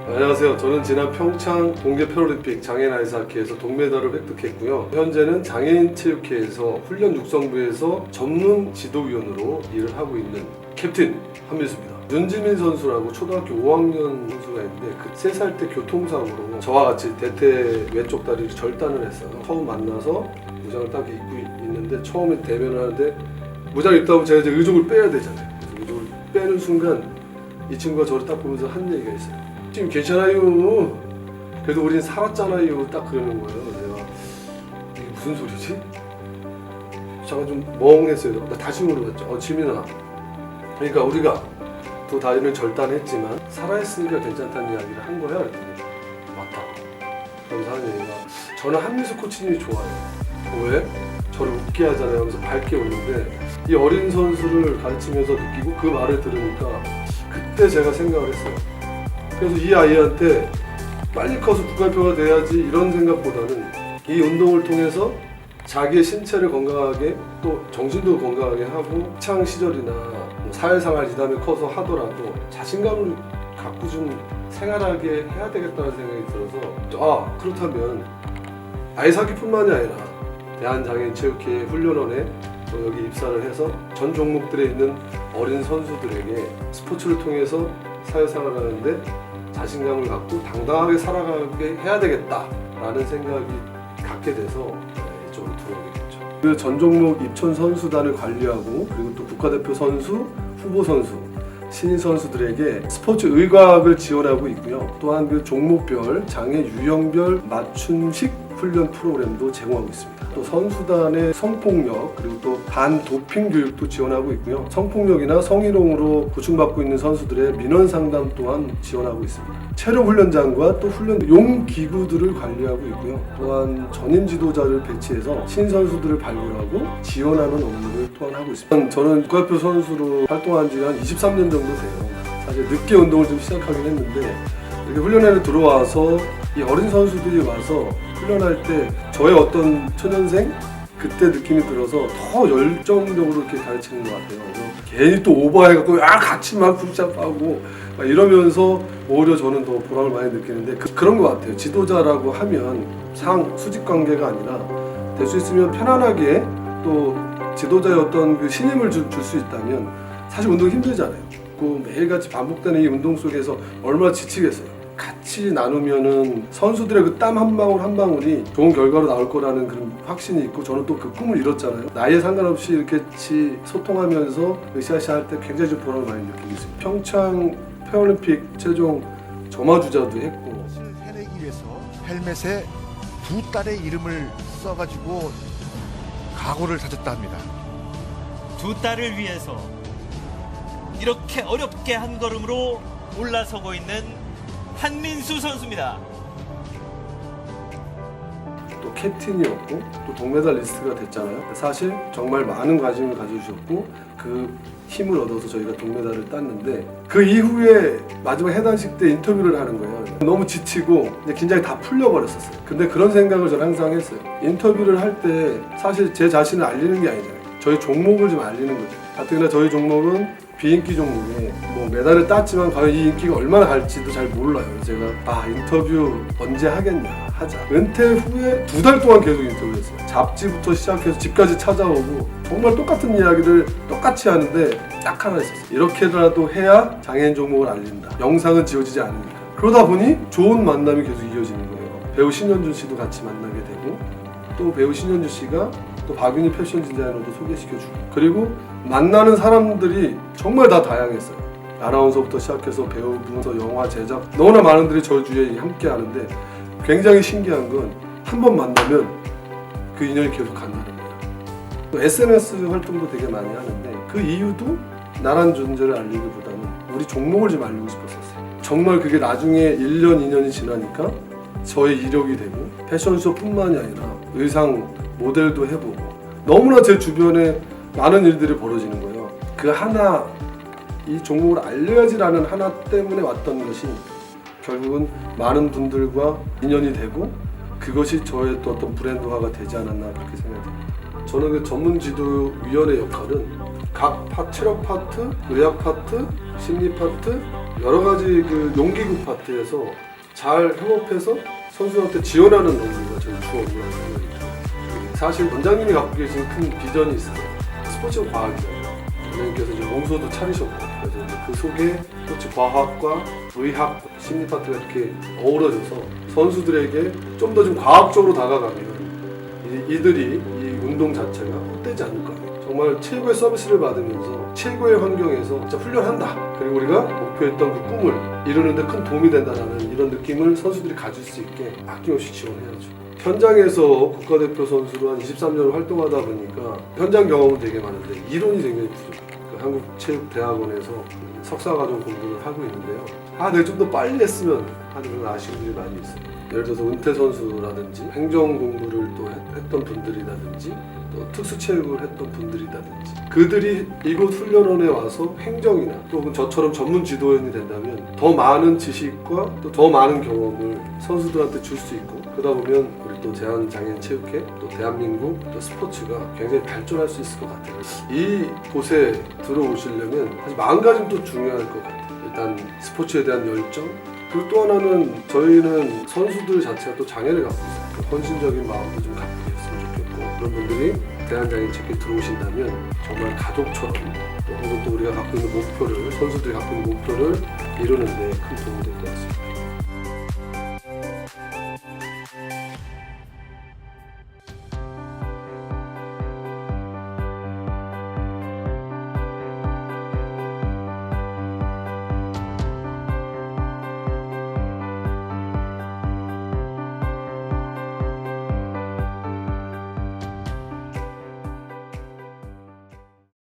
안녕하세요. 저는 지난 평창 동계 패럴림픽 장애인 아이스하키에서 동메달을 획득했고요. 현재는 장애인 체육회에서 훈련 육성부에서 전문 지도위원으로 일을 하고 있는 캡틴 한민수입니다. 윤지민 선수라고 초등학교 5학년 선수가 있는데 그 3살 때 교통사고로 저와 같이 대퇴 왼쪽 다리를 절단을 했어요. 처음 만나서 무장을 딱 입고 있는데 처음에 대면을 하는데 무장 입다 보면 제가 이제 의족을 빼야 되잖아요. 그래서 의족을 빼는 순간 이 친구가 저를 딱 보면서 한 얘기가 있어요. 지금 괜찮아요. 그래도 우린 살았잖아요. 딱 그러는 거예요. 내가 이게 무슨 소리지? 잠깐 좀 멍했어요. 나 다시 물어봤죠. 지민아, 그러니까 우리가 두 다리를 절단했지만 살아있으니까 괜찮다는 이야기를 한 거야. 그랬더니 맞다. 그러면서 하는 얘기가 저는 한민수 코치님이 좋아요. 왜? 저를 웃게 하잖아요 하면서 밝게 웃는데 이 어린 선수를 가르치면서 느끼고 그 말을 들으니까 그때 제가 생각을 했어요. 그래서 이 아이한테 빨리 커서 국가대표가 돼야지 이런 생각보다는 이 운동을 통해서 자기의 신체를 건강하게 또 정신도 건강하게 하고 학창 시절이나 뭐 사회생활 이 다음에 커서 하더라도 자신감을 갖고 좀 생활하게 해야 되겠다는 생각이 들어서 그렇다면 아이스하키뿐만이 아니라 대한장애인체육회 훈련원에 또 여기 입사를 해서 전 종목들에 있는 어린 선수들에게 스포츠를 통해서 사회생활을 하는데 자신감을 갖고 당당하게 살아가게 해야 되겠다라는 생각이 갖게 돼서 이쪽으로 들어오게 됐죠. 그 전 종목 입촌 선수단을 관리하고 그리고 또 국가대표 선수, 후보 선수, 신인 선수들에게 스포츠 의과학을 지원하고 있고요. 또한 그 종목별, 장애 유형별 맞춤식 훈련 프로그램도 제공하고 있습니다. 또 선수단의 성폭력 그리고 또 반도핑 교육도 지원하고 있고요. 성폭력이나 성희롱으로 고충받고 있는 선수들의 민원 상담 또한 지원하고 있습니다. 체력 훈련장과 또 훈련 용 기구들을 관리하고 있고요. 또한 전임 지도자를 배치해서 신선수들을 발굴하고 지원하는 업무를 또한 하고 있습니다. 저는 국가대표 선수로 활동한 지가 한 23년 정도 돼요. 사실 늦게 운동을 좀 시작하긴 했는데 이렇게 훈련회를 들어와서 이 어린 선수들이 와서 훈련할 때 저의 어떤 초년생 그때 느낌이 들어서 더 열정적으로 이렇게 가르치는 것 같아요. 그래서 괜히 또 오버해갖고 같이 막 푸시업하고 막 이러면서 오히려 저는 더 보람을 많이 느끼는데 그런 것 같아요. 지도자라고 하면 수직 관계가 아니라 될 수 있으면 편안하게 또 지도자의 어떤 그 신임을 줄 수 있다면 사실 운동이 힘들잖아요. 그 매일같이 반복되는 이 운동 속에서 얼마나 지치겠어요. 같이 나누면은 선수들의 그 땀 한 방울 한 방울이 좋은 결과로 나올 거라는 그런 확신이 있고 저는 또 그 꿈을 이뤘잖아요. 나이에 상관없이 이렇게 같이 소통하면서 으쌰으쌰 할 때 굉장히 좀 보람을 많이 느끼고 있습니다. 평창 패럴림픽 최종 점화주자도 했고 해내기 위해서 헬멧에 두 딸의 이름을 써가지고 각오를 다졌다 합니다. 두 딸을 위해서 이렇게 어렵게 한 걸음으로 올라서고 있는 한민수 선수입니다. 또 캡틴이었고 또 동메달리스트가 됐잖아요. 사실 정말 많은 관심을 가져주셨고 그 힘을 얻어서 저희가 동메달을 땄는데 그 이후에 마지막 해단식 때 인터뷰를 하는 거예요. 너무 지치고 이제 긴장이 다 풀려버렸었어요. 근데 그런 생각을 저는 항상 했어요. 인터뷰를 할 때 사실 제 자신을 알리는 게 아니잖아요. 저희 종목을 좀 알리는 거죠. 가뜩이나 저희 종목은 비인기 종목에 뭐 메달을 땄지만 과연 이 인기가 얼마나 갈지도 잘 몰라요. 제가 인터뷰 언제 하겠냐 하자. 은퇴 후에 2달 동안 계속 인터뷰를 했어요. 잡지부터 시작해서 집까지 찾아오고 정말 똑같은 이야기를 똑같이 하는데 딱 하나 있었어요. 이렇게라도 해야 장애인 종목을 알린다. 영상은 지워지지 않으니까. 그러다 보니 좋은 만남이 계속 이어지는 거예요. 배우 신현준 씨도 같이 만나게 되고 또 배우 신현준 씨가 또 박윤희 패션 디자이너도 소개시켜주고 그리고 만나는 사람들이 정말 다 다양했어요. 아나운서부터 시작해서 배우부터 영화 제작 너무나 많은 분들이 저 주위에 함께 하는데 굉장히 신기한 건 한 번 만나면 그 인연이 계속 간다는 거예요. 또 SNS 활동도 되게 많이 하는데 그 이유도 나란 존재를 알리기보다는 우리 종목을 좀 알리고 싶었었어요. 정말 그게 나중에 1년, 2년이 지나니까 저의 이력이 되고 패션쇼뿐만이 아니라 의상 모델도 해보고 너무나 제 주변에 많은 일들이 벌어지는 거예요. 그 하나 이 종목을 알려야지라는 하나 때문에 왔던 것이 결국은 많은 분들과 인연이 되고 그것이 저의 또 어떤 브랜드화가 되지 않았나 그렇게 생각합니다. 저는 그 전문지도위원회 역할은 각 체력 파트, 의학 파트, 심리 파트 여러 가지 그 용기구 파트에서 잘 협업해서 선수한테 지원하는 업무가 저희 주 업무라고 생각합니다. 사실 원장님이 갖고 계신 큰 비전이 있어요. 스포츠는 과학이잖아요. 원장님께서 이제 원소도 차리셨고 그래서 이제 그 속에 스포츠 과학과 의학, 심리 파트가 이렇게 어우러져서 선수들에게 좀 더 좀 과학적으로 다가가면 이들이 이 운동 자체가 헛되지 않을 거예요. 정말 최고의 서비스를 받으면서 최고의 환경에서 진짜 훈련한다. 그리고 우리가 목표했던 그 꿈을 이루는데 큰 도움이 된다는 이런 느낌을 선수들이 가질 수 있게 아낌없이 지원해야죠. 현장에서 국가대표 선수로 한 23년을 활동하다 보니까 현장 경험은 되게 많은데 이론이 굉장히 부족해요. 한국체육대학원에서 석사과정 공부를 하고 있는데요. 내가 좀 더 빨리 했으면 하는 그런 아쉬움들이 많이 있어요. 예를 들어서 은퇴 선수라든지 행정 공부를 또 했던 분들이라든지 또 특수체육을 했던 분들이라든지 그들이 이곳 훈련원에 와서 행정이나 또는 저처럼 전문 지도원이 된다면 더 많은 지식과 또 더 많은 경험을 선수들한테 줄 수 있고 그러다 보면 우리 또 대한장애인체육회 또 대한민국 또 스포츠가 굉장히 발전할 수 있을 것 같아요. 이 곳에 들어오시려면 사실 마음가짐도 중요할 것 같아요. 일단 스포츠에 대한 열정 그리고 또 하나는 저희는 선수들 자체가 또 장애를 갖고 있어요. 그 헌신적인 마음도 좀 갖고 있으면 좋겠고 그런 분들이 대한장애인체육회에 들어오신다면 정말 가족처럼 또 혹은 또 우리가 갖고 있는 목표를 선수들이 갖고 있는 목표를 이루는 데 큰 도움이 될 것 같습니다.